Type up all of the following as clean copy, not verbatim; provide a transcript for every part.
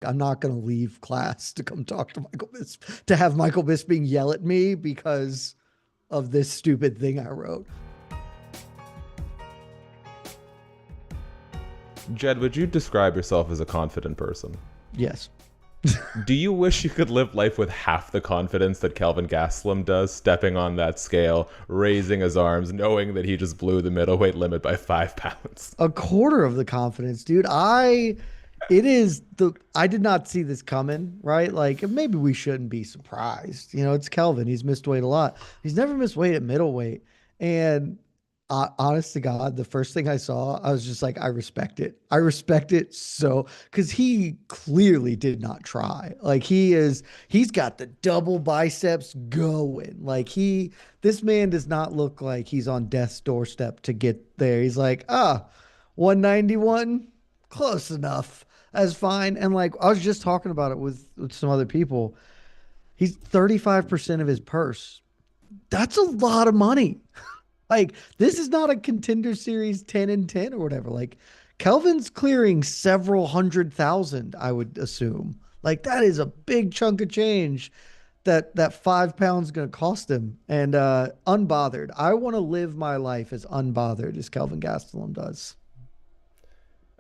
I'm not going to leave class to come talk to to have Michael Bisping yell at me because of this stupid thing I wrote. Jed, would you describe yourself as a confident person? Yes. Do you wish you could live life with half the confidence that Kelvin Gastelum does, stepping on that scale, raising his arms, knowing that he just blew the middleweight limit by 5 pounds? A quarter of the confidence, dude. I did not see this coming, right? Like maybe we shouldn't be surprised. It's Kelvin. He's missed weight a lot. He's never missed weight at middleweight. And honest to God, the first thing I saw, I was just like, I respect it. I respect it so because he clearly did not try. Like he's got the double biceps going. This man does not look like he's on death's doorstep to get there. He's like, 191, close enough. That's fine. And like I was just talking about it with some other people. He's 35% of his purse. That's a lot of money. Like this is not a contender series 10 and 10 or whatever. Like Kelvin's clearing several 100,000, I would assume. Like that is a big chunk of change that 5 pounds going to cost him. And unbothered. I want to live my life as unbothered as Kelvin Gastelum does.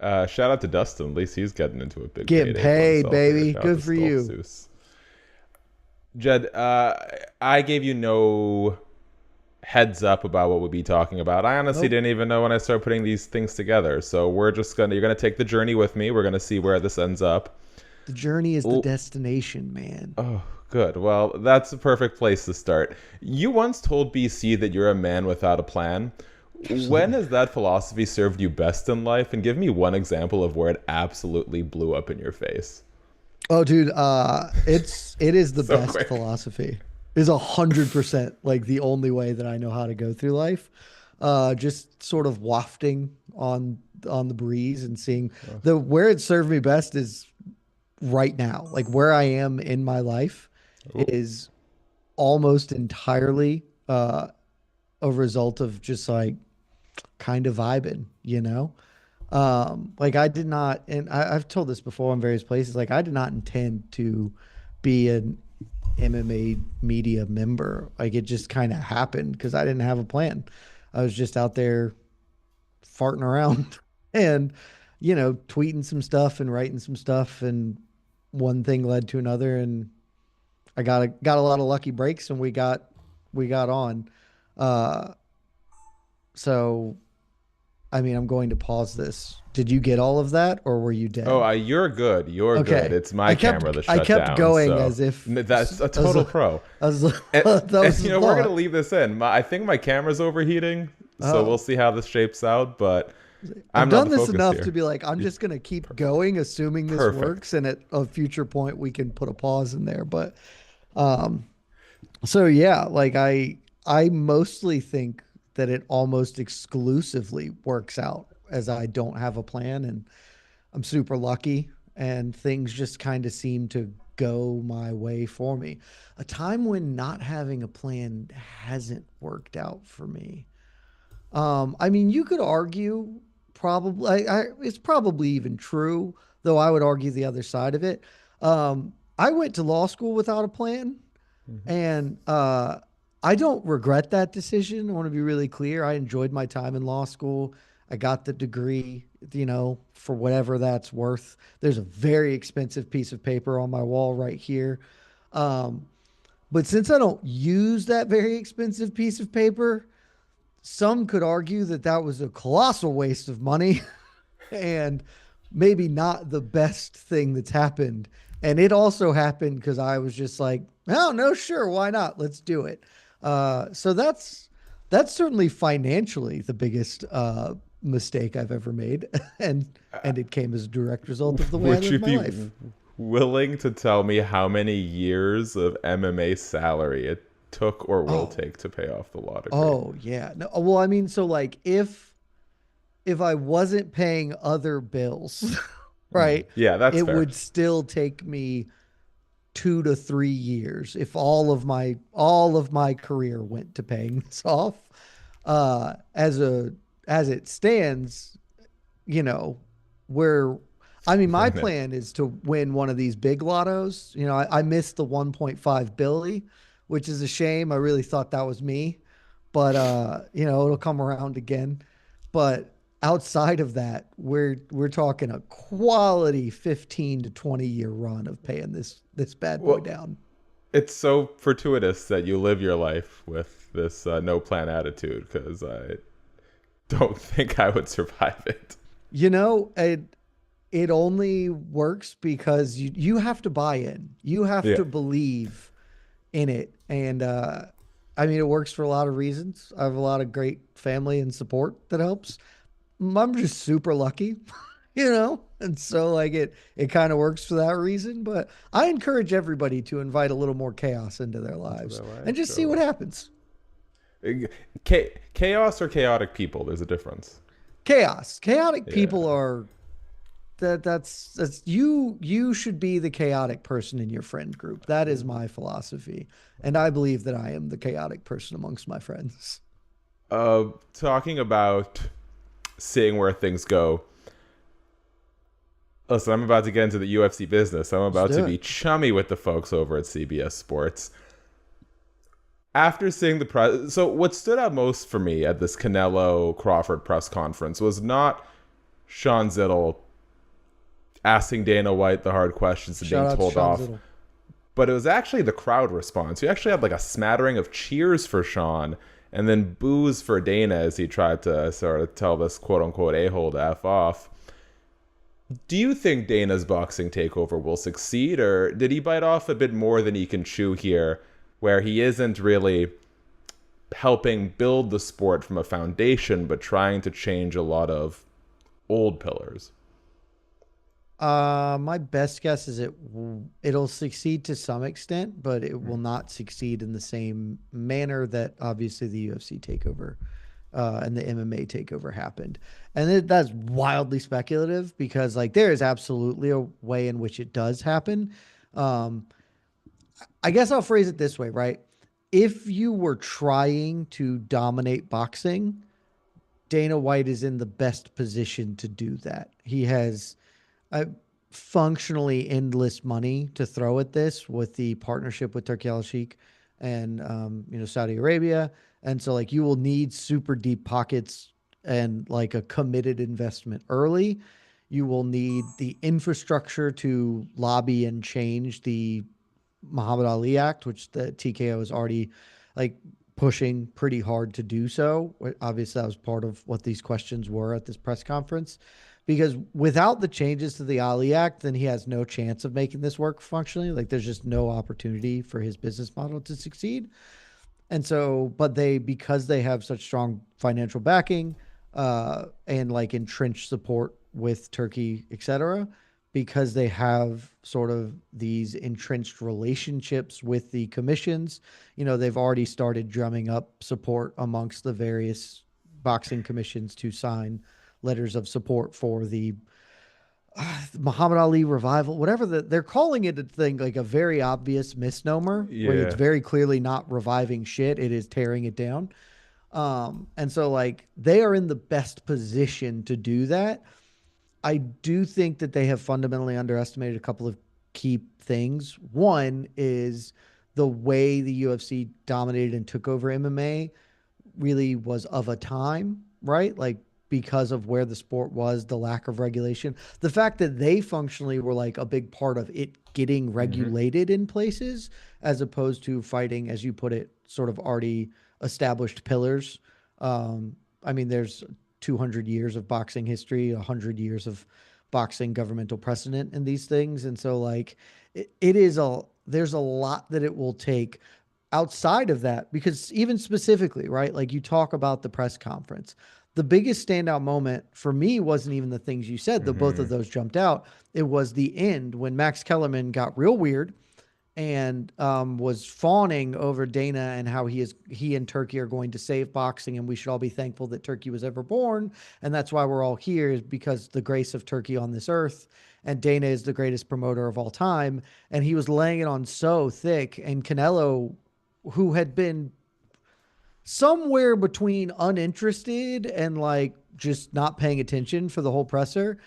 Shout out to Dustin. At least he's getting into a big Getting payday for paid, himself here. baby. Shout out Good to for you. Zeus. Jed, I gave you no heads up about what we'll be talking about. I honestly Nope. didn't even know when I started putting these things together. So you're gonna take the journey with me. We're gonna see where this ends up. The journey is the destination, man. Oh, good. Well, that's a perfect place to start. You once told BC that you're a man without a plan. Absolutely. When has that philosophy served you best in life? And give me one example of where it absolutely blew up in your face. Oh, dude, it is the So best quick. philosophy. It is 100% like the only way that I know how to go through life. Just sort of wafting on the breeze and seeing the where it served me best is right now. Like where I am in my life Ooh. is almost entirely a result of just like kind of vibing, you know? Like I did not, and I've told this before in various places, like I did not intend to be an MMA media member. Like it just kind of happened because I didn't have a plan. I was just out there farting around and, tweeting some stuff and writing some stuff, and one thing led to another, and I got a lot of lucky breaks, and we got on. Uh, so I mean, I'm going to pause this. Did you get all of that, or were you Oh, dead? you're good. You're good. Okay. It's my camera that I shut kept down. going So as if that's a I was, total pro. I was, And, that was and the we're gonna thought. leave this in. I think my camera's overheating, so we'll Oh, see how this shapes out. But I've I'm not done the this focus enough to here. be like, I'm just gonna keep going, assuming this Perfect. works, and at a future point we can put a pause in there. But um, so yeah, like I mostly think that it almost exclusively works out as I don't have a plan, and I'm super lucky, and things just kind of seem to go my way for me. A time when not having a plan hasn't worked out for me. I mean, you could argue probably it's probably even true, though I would argue the other side of it. I went to law school without a plan, Mhm. and I don't regret that decision. I want to be really clear. I enjoyed my time in law school. I got the degree, for whatever that's worth. There's a very expensive piece of paper on my wall right here. Um, but since I don't use that very expensive piece of paper, some could argue that that was a colossal waste of money and maybe not the best thing that's happened. And it also happened because I was just like, oh no, sure, why not? Let's do it. So that's certainly financially the biggest mistake I've ever made, and it came as a direct result of the way I Would you lived my be life. willing to tell me how many years of MMA salary it took or will Oh, take to pay off the law degree? oh yeah. No, well, I mean, so like if I wasn't paying other bills, Mhm. right, Yeah, that's it fair. would still take me 2 to 3 years if all of my career went to paying this off. As it stands, you know, where I mean, my win it. plan is to win one of these big lottos. You know, I missed the 1.5 billy, which is a shame. I really thought that was me, but you know, it'll come around again. But outside of that, we're talking a quality 15 to 20 year run of paying this bad boy Well, down. it's so fortuitous that you live your life with this no plan attitude because I don't think I would survive it. You know, it only works because you have to buy in. You have Yeah. to believe in it. And I mean, it works for a lot of reasons. I have a lot of great family and support that helps. I'm just super lucky, you know? And so like it kind of works for that reason, but I encourage everybody to invite a little more chaos into their Into lives their and life. just see what So, happens. chaos or chaotic people? There's a difference. Chaos. Chaotic people Yeah. are that's you should be the chaotic person in your friend group. That is my philosophy. And I believe that I am the chaotic person amongst my friends. Talking about seeing where things go. Listen, I'm about to get into the UFC business. I'm Let's about do to it. be chummy with the folks over at CBS Sports. After seeing the press, so what stood out most for me at this Canelo Crawford press conference was not Sean Zittle asking Dana White the hard questions and Shout being out to told Sean off, Zittle. but it was actually the crowd response. You actually had like a smattering of cheers for Sean and then boos for Dana as he tried to sort of tell this quote unquote a-hole to F off. Do you think Dana's boxing takeover will succeed, or did he bite off a bit more than he can chew here, where he isn't really helping build the sport from a foundation, but trying to change a lot of old pillars? My best guess is it'll succeed to some extent, but it will not succeed in the same manner that obviously the UFC takeover and the MMA takeover happened. And that's wildly speculative because like there is absolutely a way in which it does happen. Um, I guess I'll phrase it this way, right? If you were trying to dominate boxing, Dana White is in the best position to do that. He has uh, functionally endless money to throw at this with the partnership with Turkey Al Sheikh and you know Saudi Arabia, and so like you will need super deep pockets and like a committed investment early. You will need the infrastructure to lobby and change the Muhammad Ali Act, which the TKO is already like pushing pretty hard to do so. Obviously, that was part of what these questions were at this press conference. Because without the changes to the Ali Act, then he has no chance of making this work functionally. Like there's just no opportunity for his business model to succeed. And so, but because they have such strong financial backing and like entrenched support with Turkey, et cetera, because they have sort of these entrenched relationships with the commissions, you know, they've already started drumming up support amongst the various boxing commissions to sign letters of support for the Muhammad Ali revival, whatever they're calling it a thing, like a very obvious misnomer where it's Yeah. very clearly not reviving shit. It is tearing it down. And so like they are in the best position to do that. I do think that they have fundamentally underestimated a couple of key things. One is the way the UFC dominated and took over MMA really was of a time, right? Like because of where the sport was, the lack of regulation, the fact that they functionally were like a big part of it getting Mm-hmm. regulated in places, as opposed to fighting, as you put it, sort of already established pillars. I mean, there's 200 years of boxing history, 100 years of boxing governmental precedent in these things. And so, like, it is there's a lot that it will take outside of that, because even specifically, right, like you talk about the press conference, the biggest standout moment for me wasn't even the things you said, though both of Mm-hmm. those jumped out. It was the end when Max Kellerman got real weird and was fawning over Dana and how he and Turkey are going to save boxing, and we should all be thankful that Turkey was ever born, and that's why we're all here, is because the grace of Turkey on this earth, and Dana is the greatest promoter of all time, and he was laying it on so thick, and Canelo, who had been somewhere between uninterested and like just not paying attention for the whole presser,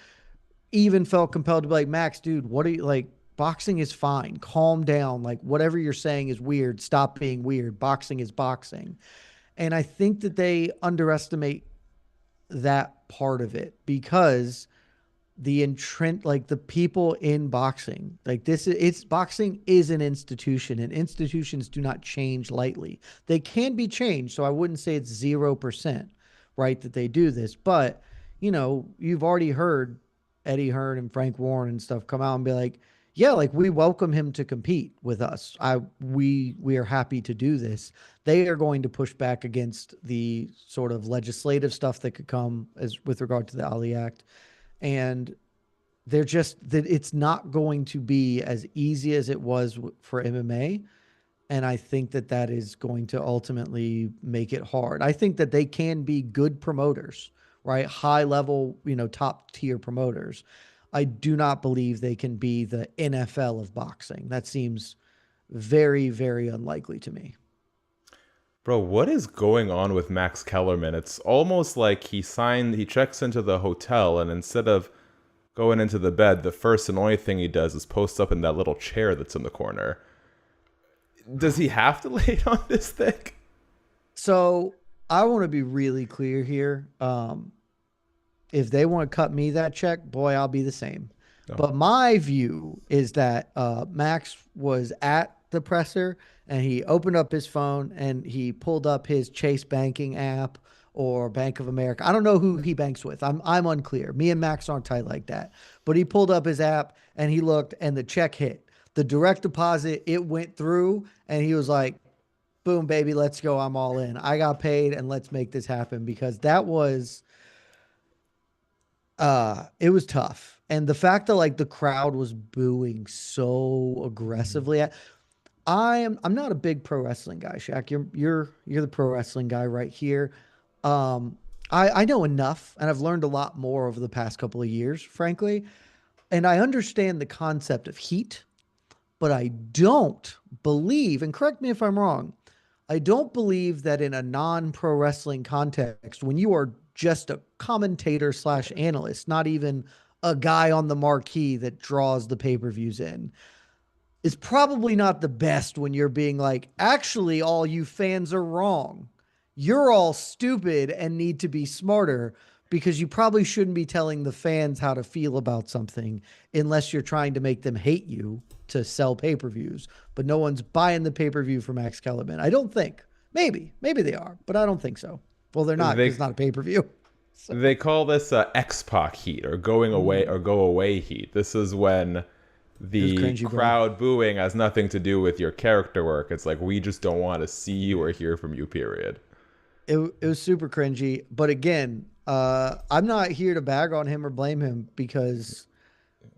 even felt compelled to be like, Max, dude, what are you like? Boxing is fine. Calm down. Like, whatever you're saying is weird. Stop being weird. Boxing is boxing. And I think that they underestimate that part of it because like the people in boxing, like this is it's boxing is an institution and institutions do not change lightly. They can be changed, so I wouldn't say it's 0%, right, that they do this, but you've already heard Eddie Hearn and Frank Warren and stuff come out and be like, yeah, like we welcome him to compete with us. We are happy to do this. They are going to push back against the sort of legislative stuff that could come as with regard to the Ali Act. And they're just that it's not going to be as easy as it was for MMA. And I think that that is going to ultimately make it hard. I think that they can be good promoters, right? High level, top tier promoters. I do not believe they can be the NFL of boxing. That seems very, very unlikely to me. Bro, what is going on with Max Kellerman? It's almost like he checks into the hotel, and instead of going into the bed, the first and only thing he does is post up in that little chair that's in the corner. Does he have to lay it on this thick? So I want to be really clear here. If they want to cut me that check, boy, I'll be the same. No. But my view is that Max was at the presser and he opened up his phone and he pulled up his Chase banking app or Bank of America. I don't know who he banks with. I'm unclear. Me and Max aren't tight like that. But he pulled up his app and he looked and the check hit. The direct deposit, it went through and he was like, boom, baby, let's go. I'm all in. I got paid and let's make this happen because that was it was tough. And the fact that like the crowd was booing so aggressively, I'm not a big pro wrestling guy, Shaq. You're the pro wrestling guy right here. I know enough and I've learned a lot more over the past couple of years, frankly. And I understand the concept of heat, but I don't believe, and correct me if I'm wrong, I don't believe that in a non-pro wrestling context, when you are just a commentator slash analyst, not even a guy on the marquee that draws the pay-per-views in, is probably not the best when you're being like, actually, all you fans are wrong. You're all stupid and need to be smarter because you probably shouldn't be telling the fans how to feel about something unless you're trying to make them hate you to sell pay-per-views. But no one's buying the pay-per-view for Max Kellerman. I don't think. Maybe they are, but I don't think so. Well, they're not. It's not a pay-per-view. So. They call this X-Pac heat or going away or go away heat. This is when the cringy, crowd booing has nothing to do with your character work. It's like, we just don't want to see you or hear from you, period. It was super cringy. But again, I'm not here to bag on him or blame him because,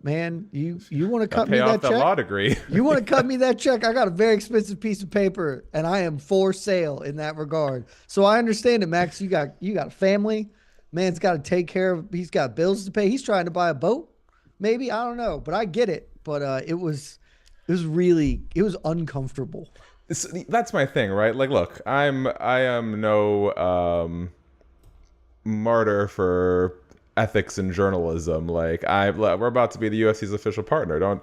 man, you want to cut me that check? Law degree. You want to cut me that check? I got a very expensive piece of paper, and I am for sale in that regard. So I understand it, Max. You got a family. Man's got to take care of. He's got bills to pay. He's trying to buy a boat. Maybe, I don't know, but I get it. But it was uncomfortable. That's my thing, right? Like, look, I am no martyr for ethics and journalism. Like, we're about to be the UFC's official partner. I'm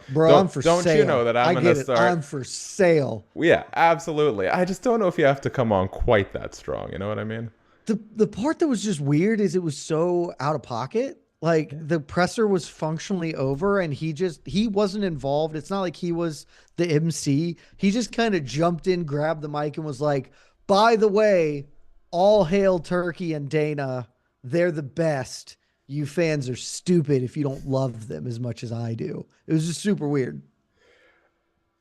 for sale. Don't you know that I'm going to start? I'm for sale. Yeah, absolutely. I just don't know if you have to come on quite that strong. You know what I mean? The part that was just weird is it was so out of pocket. Like the presser was functionally over and he wasn't involved. It's not like he was the MC. He just kind of jumped in, grabbed the mic and was like, by the way, all hail Turkey and Dana. They're the best. You fans are stupid if you don't love them as much as I do. It was just super weird.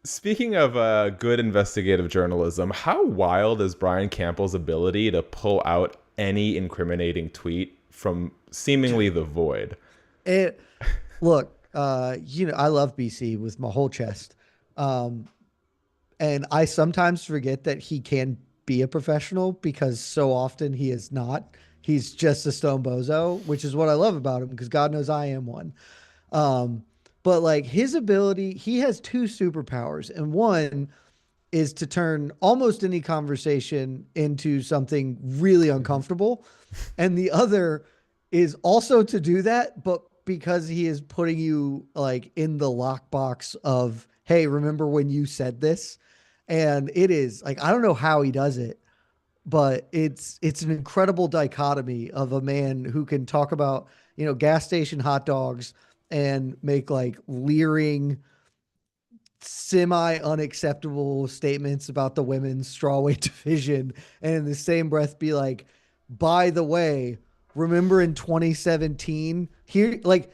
Speaking of good investigative journalism, how wild is Brian Campbell's ability to pull out any incriminating tweet from seemingly the void? Look, I love BC with my whole chest. And I sometimes forget that he can be a professional because so often he is not. He's just a stone bozo, which is what I love about him because God knows I am one. But like his ability, he has two superpowers, and one is to turn almost any conversation into something really uncomfortable. And the other is also to do that, but because he is putting you like in the lockbox of, hey, remember when you said this? And it is like, I don't know how he does it, but it's an incredible dichotomy of a man who can talk about, gas station hot dogs and make like leering, semi unacceptable statements about the women's strawweight division, and in the same breath be like, by the way, remember in 2017 here, like,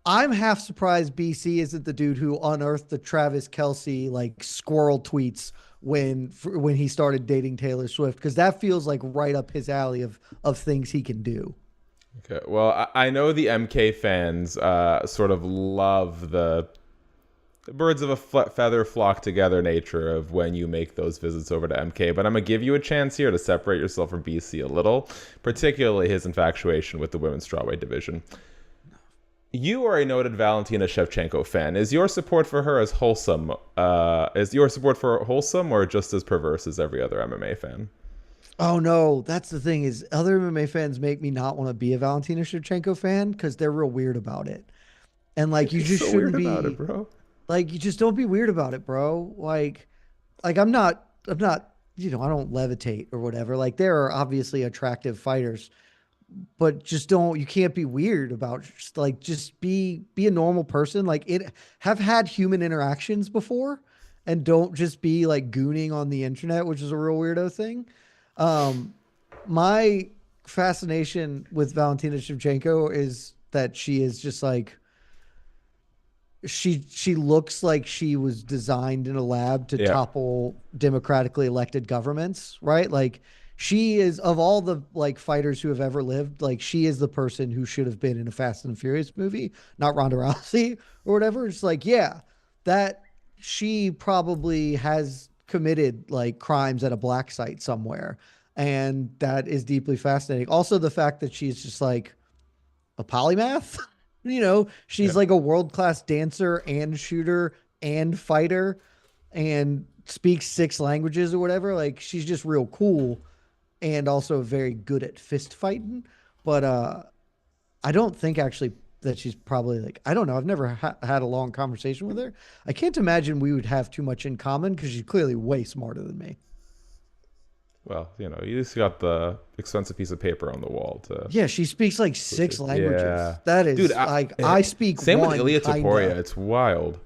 I'm half surprised BC isn't the dude who unearthed the Travis Kelsey like squirrel tweets when he started dating Taylor Swift, because that feels like right up his alley of things he can do. Okay, well, I know the MK fans sort of love the birds of a feather flock together nature of when you make those visits over to MK, but I'm going to give you a chance here to separate yourself from BC a little, particularly his infatuation with the women's strawweight division. You are a noted Valentina Shevchenko fan. Is your support for her as wholesome? Is your support for her wholesome or just as perverse as every other MMA fan? Oh no, that's the thing is other MMA fans make me not want to be a Valentina Shevchenko fan because they're real weird about it. And like you just so shouldn't weird be about it, bro. like you just don't be weird about it, bro. Like I'm not, I don't levitate or whatever. Like there are obviously attractive fighters, but you can't be weird about just be a normal person. Like have had human interactions before and don't just be like gooning on the internet, which is a real weirdo thing. My fascination with Valentina Shevchenko is that she is just like, she looks like she was designed in a lab to Yeah. topple democratically elected governments, right? Like she is, of all the like fighters who have ever lived, like she is the person who should have been in a Fast and Furious movie, not Ronda Rousey or whatever. It's like, yeah, that she probably has committed like crimes at a black site somewhere. And that is deeply fascinating. Also, the fact that she's just like a polymath. She's Yeah. like a world-class dancer and shooter and fighter and speaks 6 languages or whatever. Like she's just real cool and also very good at fist fighting. But I don't think actually that she's probably like, I don't know. I've never had a long conversation with her. I can't imagine we would have too much in common because she's clearly way smarter than me. Well, you just got the expensive piece of paper on the wall to. Yeah, she speaks like 6 languages. Yeah. That is Dude, like I speak same one with Ilia Topuria. kinda. It's wild.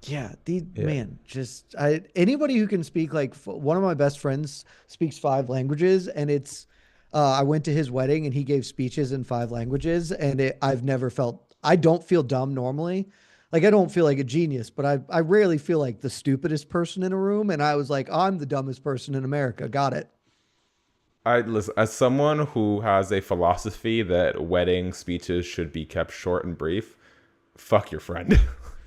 Yeah, Yeah. man, just anybody who can speak like one of my best friends speaks 5 languages, and it's I went to his wedding and he gave speeches in 5 languages, and I've never felt, I don't feel dumb normally. Like I don't feel like a genius, but I rarely feel like the stupidest person in a room, and I was like, I'm the dumbest person in America. Got it. Listen, as someone who has a philosophy that wedding speeches should be kept short and brief, fuck your friend.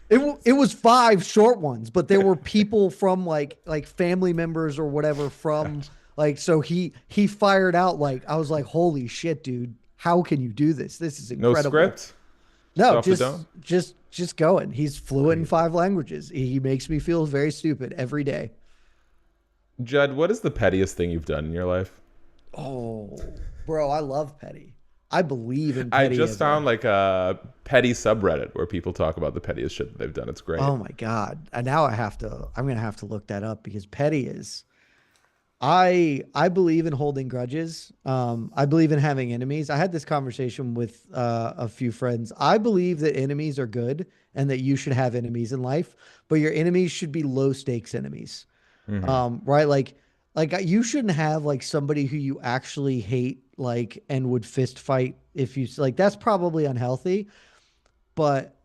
It was 5 short ones, but there were people from like family members or whatever from like, so he fired out, like I was like, holy shit, dude, how can you do this? This is No incredible. script? No, Off the dome? just going. He's fluent in 5 languages. He makes me feel very stupid every day. Jed, what is the pettiest thing you've done in your life? Oh, bro, I love petty. I believe in I petty. just found like a petty subreddit where people talk about the pettiest shit that they've done. It's great. Oh my God. And now I'm going to have to look that up because petty is, I believe in holding grudges. I believe in having enemies. I had this conversation with a few friends. I believe that enemies are good and that you should have enemies in life, but your enemies should be low stakes enemies. Right? Like you shouldn't have like somebody who you actually hate, like, and would fist fight if you like, that's probably unhealthy, but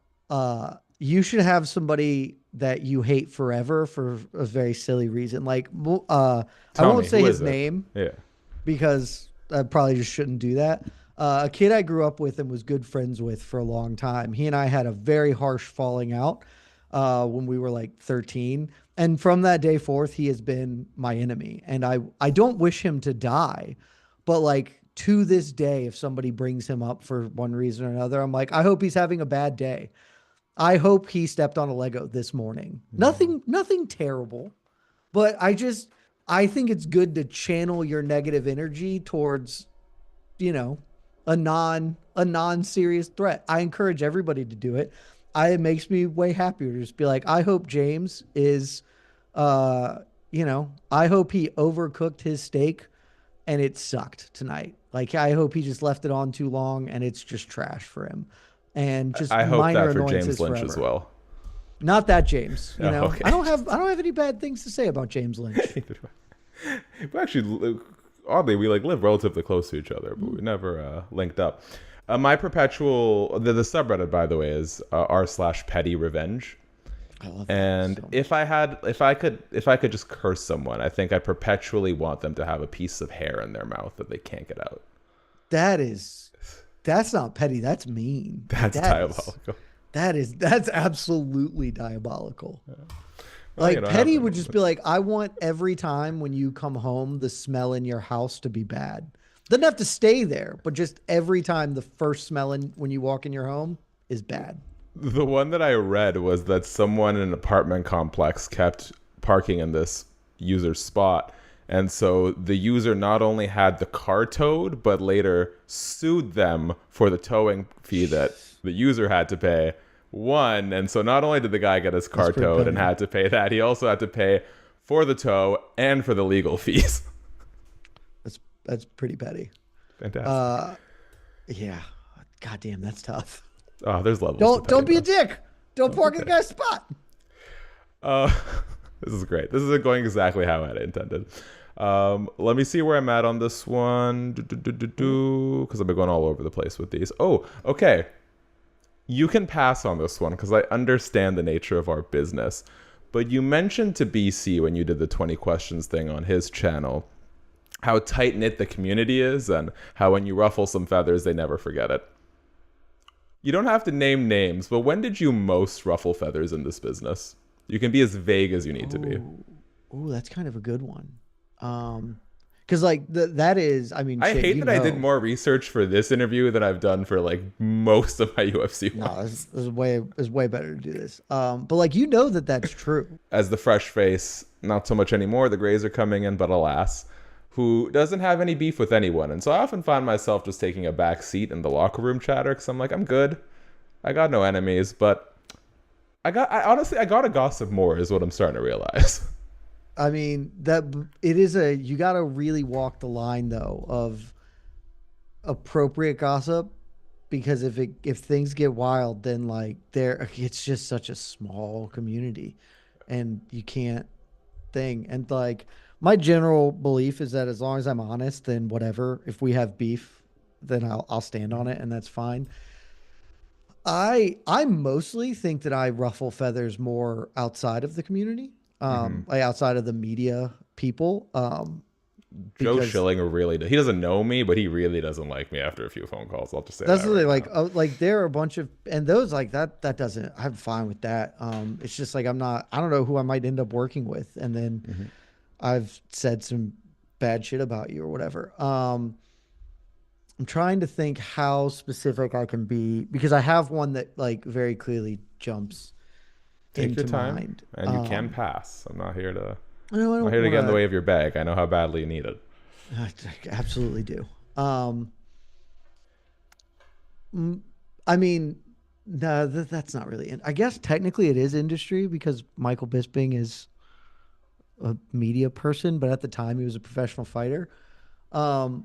you should have somebody that you hate forever for a very silly reason. Like, I won't say his name. Yeah. Because I probably just shouldn't do that. A kid I grew up with and was good friends with for a long time. He and I had a very harsh falling out when we were like 13. And from that day forth, he has been my enemy. And I don't wish him to die, but like to this day, if somebody brings him up for one reason or another, I'm like, I hope he's having a bad day. I hope he stepped on a Lego this morning. Nothing terrible, but I think it's good to channel your negative energy towards, a non-serious threat. I encourage everybody to do it. It makes me way happier to just be like, I hope James is, uh, I hope he overcooked his steak and it sucked tonight. Like, I hope he just left it on too long and it's just trash for him, and just I hope minor that for James annoyances Lynch as forever. well. Not that James, Oh, okay. I don't have any bad things to say about James Lynch. We actually, oddly, we like live relatively close to each other, but we never linked up. My perpetual the subreddit, by the way, is r/petty revenge. I love that And so if I could just curse someone, I think I perpetually want them to have a piece of hair in their mouth that they can't get out. That is, that's not petty. That's mean. That's diabolical. That's absolutely diabolical. Well, Like petty would just be like, I want every time when you come home, the smell in your house to be bad. Doesn't have to stay there, but just every time the first smell when you walk in your home is bad. The one that I read was that someone in an apartment complex kept parking in this user's spot. And so the user not only had the car towed, but later sued them for the towing fee that the user had to pay. And so not only did the guy get his car towed and had to pay that, he also had to pay for the tow and for the legal fees. That's pretty petty. Fantastic. Yeah. God damn, that's tough. Oh, there's levels. Don't be a dick. Don't park in the guy's spot. This is great. This is going exactly how I had intended. Let me see where I'm at on this one. Because I've been going all over the place with these. Oh, okay. You can pass on this one because I understand the nature of our business. But you mentioned to BC when you did the 20 questions thing on his channel how tight-knit the community is and how when you ruffle some feathers, they never forget it. You don't have to name names, but when did you most ruffle feathers in this business? You can be as vague as you need to be. Oh, that's kind of a good one. Because like that is, I mean, I hate that I did more research for this interview than I've done for like most of my UFC ones. No, it's way better to do this. But like that's true. As the fresh face, not so much anymore. The grays are coming in, but alas, who doesn't have any beef with anyone. And so I often find myself just taking a back seat in the locker room chatter because I'm like, I'm good. I got no enemies, but I honestly gotta gossip more is what I'm starting to realize. I mean, you got to really walk the line though of appropriate gossip, because if things get wild, then like it's just such a small community and you can't and like my general belief is that as long as I'm honest, then whatever, if we have beef, then I'll stand on it and that's fine. I mostly think that I ruffle feathers more outside of the community. Like outside of the media people. Joe Schilling he doesn't know me, but he really doesn't like me after a few phone calls. I'll just say that's that really right now. like there are a bunch of, and those like that doesn't, I'm fine with that. It's just like I don't know who I might end up working with, and then I've said some bad shit about you or whatever. I'm trying to think how specific I can be, because I have one that like very clearly jumps. Take your time, mind. and you can pass. I'm not here to. I don't get in the way of your bag. I know how badly you need it. I absolutely do. I mean, no, that's not really. I guess technically it is industry because Michael Bisping is a media person, but at the time he was a professional fighter. I'll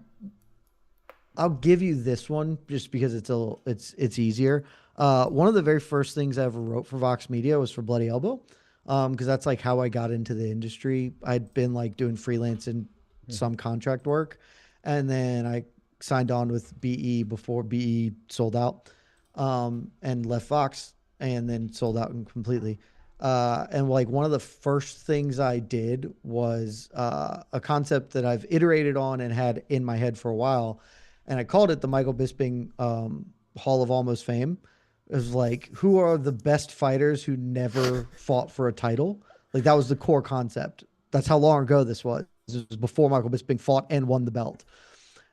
give you this one just because it's easier. One of the very first things I ever wrote for Vox Media was for Bloody Elbow, because that's like how I got into the industry. I'd been like doing freelance and some contract work, and then I signed on with BE before BE sold out, and left Vox, and then sold out completely. And like one of the first things I did was a concept that I've iterated on and had in my head for a while, and I called it the Michael Bisping Hall of Almost Fame. It was like, who are the best fighters who never fought for a title? Like that was the core concept. That's how long ago this was. This was before Michael Bisping fought and won the belt.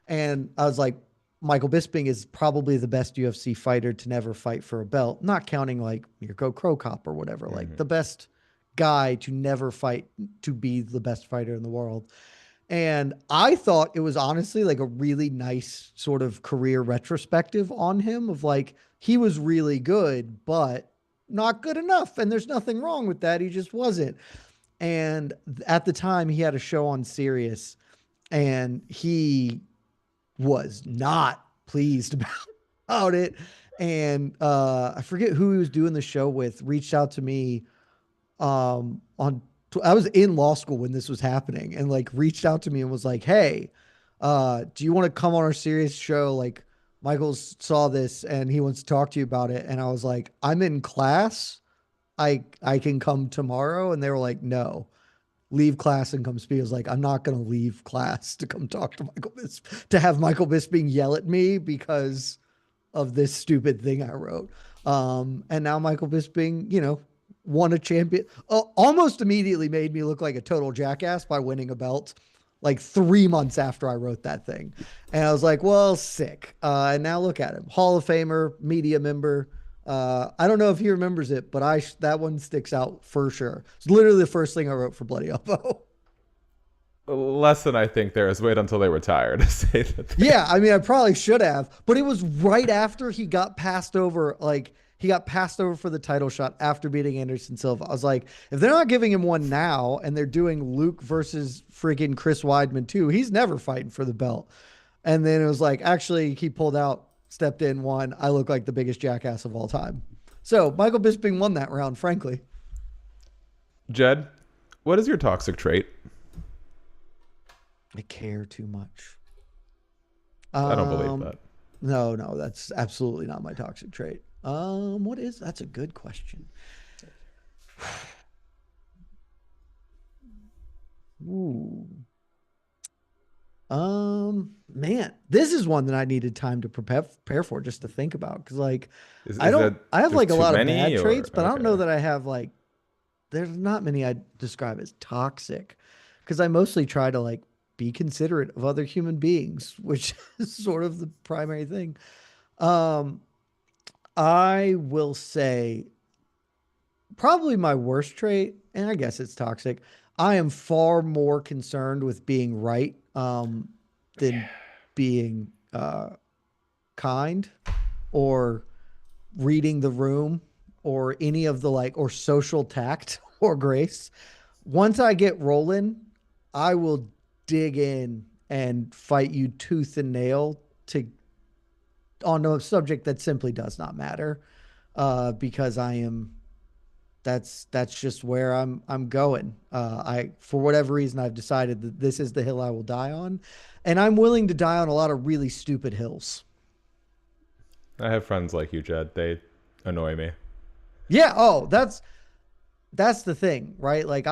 And I was like, Michael Bisping is probably the best UFC fighter to never fight for a belt, not counting like Mirko Cro Cop or whatever, like the best guy to never fight to be the best fighter in the world. And I thought it was honestly like a really nice sort of career retrospective on him of like, he was really good, but not good enough. And there's nothing wrong with that. He just wasn't. And at the time, he had a show on Sirius and he was not pleased about it. And I forget who he was doing the show with, reached out to me on I was in law school when this was happening and like reached out to me and was like, "Hey, do you want to come on our serious show? Like Michael saw this and he wants to talk to you about it." And I was like, "I'm in class. I can come tomorrow." And they were like, "No. Leave class and come speak." I was like, "I'm not going to leave class to come talk to to have Michael Bisping yell at me because of this stupid thing I wrote." And now Michael Bisping, won a champion, almost immediately made me look like a total jackass by winning a belt like 3 months after I wrote that thing. And I was like, well, sick. And now look at him. Hall of Famer, media member. I don't know if he remembers it, but that one sticks out for sure. It's literally the first thing I wrote for Bloody Elbow. Lesson I think there is wait until they retire to say that. Yeah, I mean, I probably should have, but it was right after he got passed over. Like he got passed over for the title shot after beating Anderson Silva. I was like, if they're not giving him one now, and they're doing Luke versus freaking Chris Weidman too, he's never fighting for the belt. And then it was like, actually, he pulled out, stepped in, won. I look like the biggest jackass of all time. So Michael Bisping won that round, frankly. Jed, what is your toxic trait? I care too much. I don't believe that. No, that's absolutely not my toxic trait. What is that's a good question. Ooh. Man, this is one that I needed time to prepare for just to think about. Cause like, I have like a lot of bad traits, but I don't know that I have like, there's not many I describe as toxic. Cause I mostly try to like be considerate of other human beings, which is sort of the primary thing. Um, I will say probably my worst trait, and I guess it's toxic. I am far more concerned with being right than being kind or reading the room or any of the like or social tact or grace. Once I get rolling, I will dig in and fight you tooth and nail to on a subject that simply does not matter because I am that's just where I'm going. I for whatever reason I've decided that this is the hill I will die on, and I'm willing to die on a lot of really stupid hills. I have friends like you, Jed. They annoy me. Yeah, oh, that's the thing, right? Like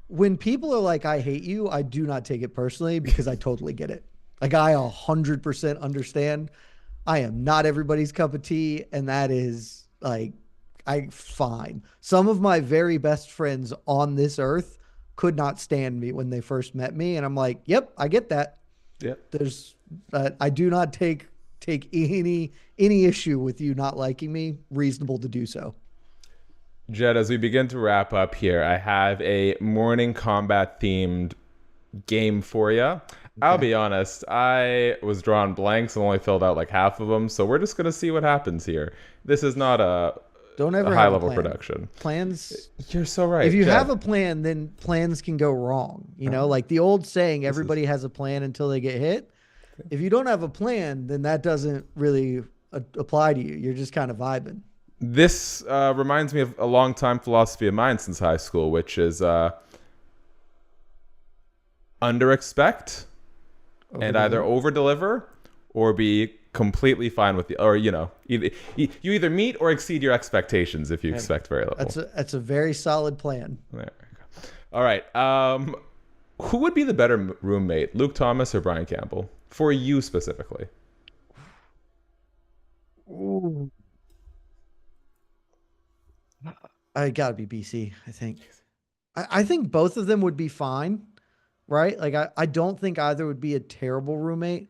when people are like I hate you, I do not take it personally because I totally get it. Like I 100% understand. I am not everybody's cup of tea, and that is like I fine. Some of my very best friends on this earth could not stand me when they first met me, and I'm like, "Yep, I get that." Yep. There's I do not take any issue with you not liking me. Reasonable to do so. Jed, as we begin to wrap up here, I have a Morning Kombat themed game for you. Okay. I'll be honest, I was drawing blanks and only filled out like half of them, so we're just going to see what happens here. This is not a don't ever high have level a plan. production. Plans. You're so right. If you Jed. have a plan, then plans can go wrong. You know, like the old saying, everybody has a plan until they get hit. If you don't have a plan, then that doesn't really apply to you. You're just kind of vibing. This reminds me of a long-time philosophy of mine since high school, which is under-expect and either over-deliver or be completely fine with you either meet or exceed your expectations if you expect very little. That's a very solid plan. There we go. All right. Who would be the better roommate, Luke Thomas or Brian Campbell, for you specifically? Ooh. I gotta be BC, I think. I think both of them would be fine, right? Like I don't think either would be a terrible roommate.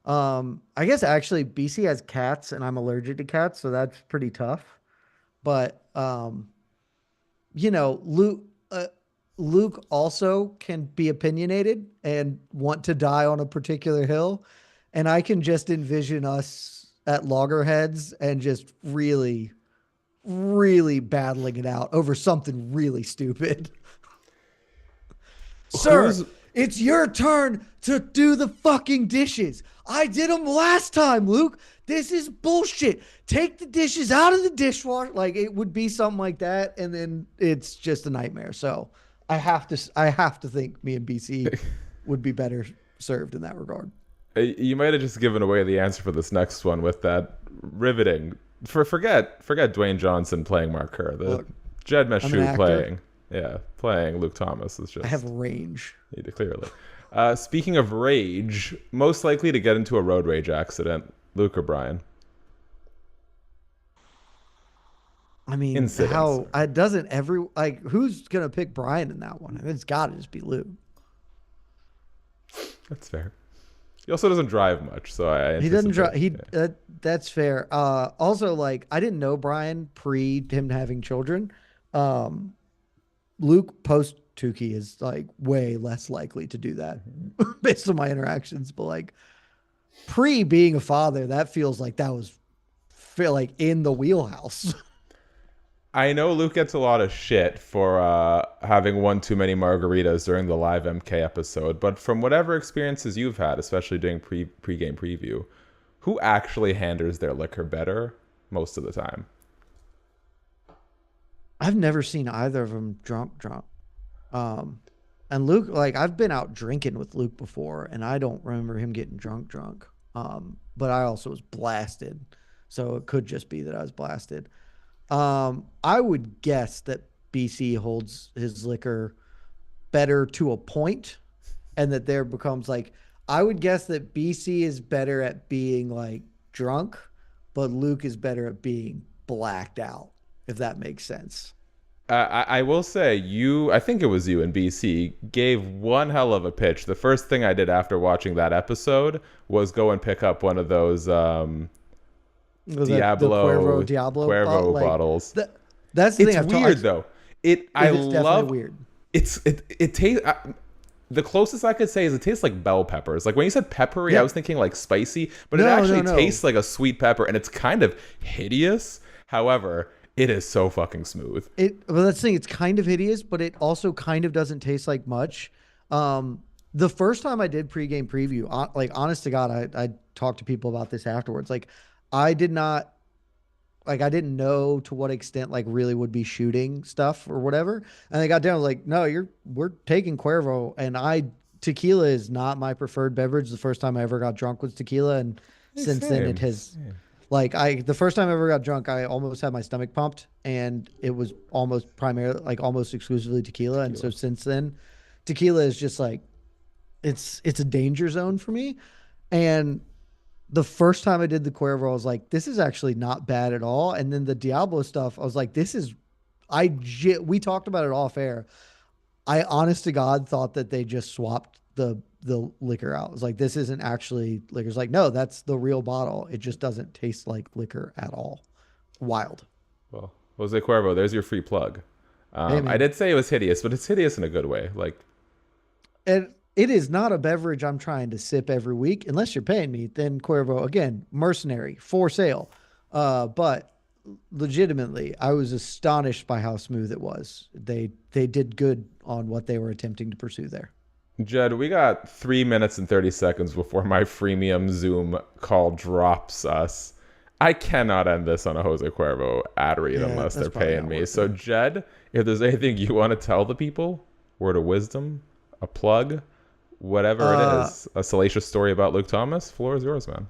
I guess actually BC has cats and I'm allergic to cats, so that's pretty tough. But Luke Luke also can be opinionated and want to die on a particular hill. And I can just envision us at loggerheads and just really, really battling it out over something really stupid. Sir, Who's it's your turn to do the fucking dishes. I did them last time, Luke. This is bullshit. Take the dishes out of the dishwasher. Like it would be something like that, and then it's just a nightmare. So I have to think me and BC would be better served in that regard. you might have just given away the answer for this next one with that riveting. Forget Dwayne Johnson playing Mark Kerr. The Look, Jed I'm an Meshew actor. playing Luke Thomas is I have just range. clearly. Speaking of rage, most likely to get into a road rage accident, Luke or Brian? I mean, Incidents. how I doesn't every like who's gonna pick Brian in that one? I mean, it's got to just be Luke. That's fair. He also doesn't drive much, so I He doesn't anticipate. drive. He Yeah. that's fair. Also, like I didn't know Brian pre him having children. Um, Luke post Tukey is like way less likely to do that based on my interactions. But like pre being a father, that feels like that was feel like in the wheelhouse. I know Luke gets a lot of shit for having one too many margaritas during the live MK episode, but from whatever experiences you've had, especially doing pre-game preview, who actually handles their liquor better most of the time? I've never seen either of them drunk. Um, and Luke, like I've been out drinking with Luke before, and I don't remember him getting drunk. But I also was blasted, so it could just be that I was blasted. I would guess that BC holds his liquor better to a point, and that there becomes like I would guess that BC is better at being like drunk, but Luke is better at being blacked out, if that makes sense. I will say I think it was you in BC, gave one hell of a pitch. The first thing I did after watching that episode was go and pick up one of those The Cuervo Diablo Diablo Cuervo like bottles. that's the It's thing I've weird talked. though. It I It's definitely love weird. it tastes the closest I could say is it tastes like bell peppers. Like when you said peppery, I Yeah. was thinking like spicy, but it No, actually no, no. tastes like a sweet pepper and it's kind of hideous. However, it is so fucking smooth. Well, that's the thing. It's kind of hideous, but it also kind of doesn't taste like much. The first time I did pregame preview, like honest to God, I talked to people about this afterwards. Like, I did not like I didn't know to what extent like really would be shooting stuff or whatever. And they got down like, no, we're taking Cuervo, and tequila is not my preferred beverage. The first time I ever got drunk was tequila, and Hey, since then it same. has like the first time I ever got drunk, I almost had my stomach pumped, and it was almost primarily like almost exclusively tequila. And so Tequila. since then, tequila is just like it's a danger zone for me. And the first time I did the Cuervo, I was like, this is actually not bad at all. And then the Diablo stuff, I was like, this is we talked about it off air. I honest to God thought that they just swapped the liquor out. It's like this isn't actually liquor. It's like no, that's the real bottle. It just doesn't taste like liquor at all. Wild. Well, Jose Cuervo, there's your free plug. Hey I man, did say it was hideous, but it's hideous in a good way. Like, and it is not a beverage I'm trying to sip every week unless you're paying me. Then Cuervo again, mercenary for sale. But legitimately, I was astonished by how smooth it was. They did good on what they were attempting to pursue there. Jed, we got 3 minutes and 30 seconds before my freemium Zoom call drops us. I cannot end this on a Jose Cuervo ad read Yeah, unless that's they're probably paying not me. worth So, it. Jed, if there's anything you want to tell the people, word of wisdom, a plug, whatever it Uh, is, a salacious story about Luke Thomas, floor is yours, man.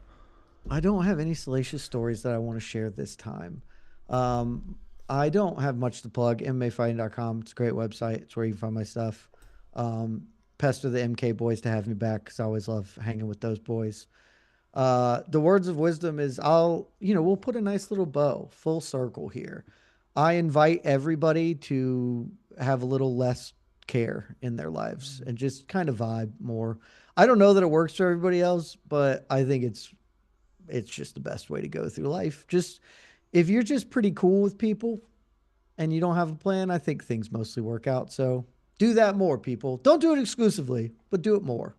I don't have any salacious stories that I want to share this time. Um, I don't have much to plug. MMAfighting.com. It's a great website. It's where you can find my stuff. Um, Pester the MK boys to have me back because I always love hanging with those boys. The words of wisdom is we'll put a nice little bow, full circle here. I invite everybody to have a little less care in their lives and just kind of vibe more. I don't know that it works for everybody else, but I think it's just the best way to go through life. Just if you're just pretty cool with people and you don't have a plan, I think things mostly work out. So Do that more, people. Don't do it exclusively, but do it more.